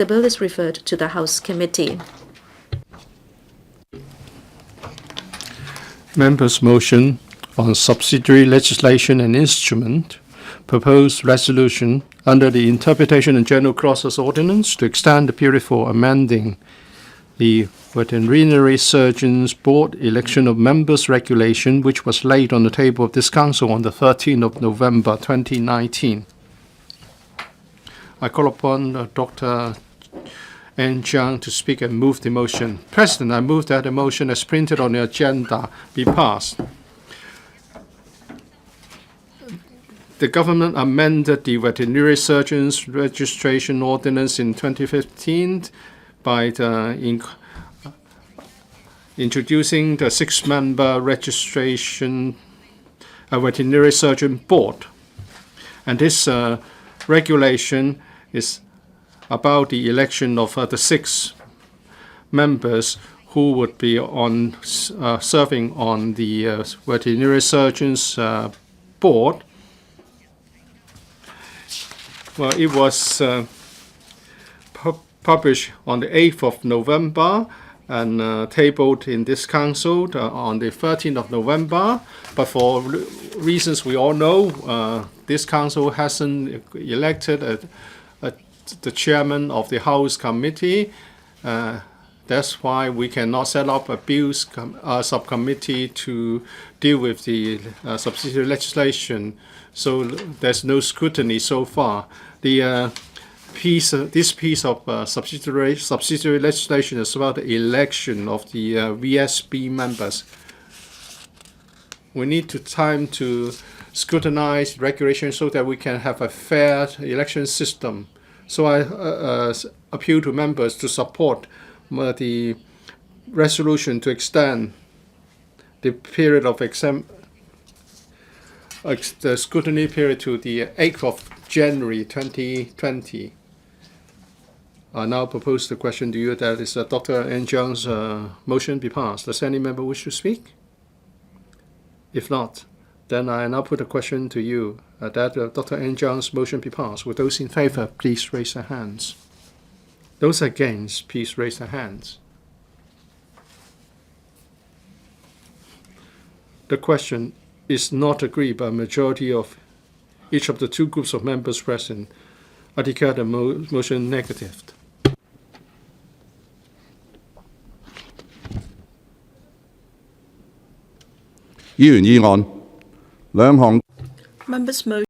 The bill is referred to the House Committee. Members' motion on subsidiary legislation and instrument, proposed resolution under the Interpretation and General Clauses Ordinance to extend the period for amending the Veterinary Surgeons Board election of members regulation, which was laid on the table of this Council on the 13th of November 2019. I call upon Dr. CHIANG to speak and move the motion. President, I move that the motion as printed on the agenda be passed. The government amended the Veterinary Surgeons Registration Ordinance in 2015 by introducing the 6-member registration Veterinary Surgeon Board. And this regulation is about the election of the 6 members who would be serving on the Veterinary Surgeons Board. Well, it was published on the 8th of November and tabled in this Council on the 13th of November. But for reasons we all know, this Council hasn't elected the chairman of the House Committee. That's why we cannot set up a bills subcommittee to deal with the subsidiary legislation. So there's no scrutiny so far. This piece of subsidiary legislation is about the election of the VSB members. We need time to scrutinize regulation so that we can have a fair election system. So I appeal to members to support the resolution to extend the period of the scrutiny period to the 8th of January 2020. I now propose the question to you that is Dr. CHIANG's motion be passed. Does any member wish to speak? If not, then I now put a question to you that Dr. CHIANG's motion be passed. Will those in favor please raise their hands? Those against, please raise their hands. The question is not agreed by a majority of each of the 2 groups of members present. I declare the motion negative. Members' motion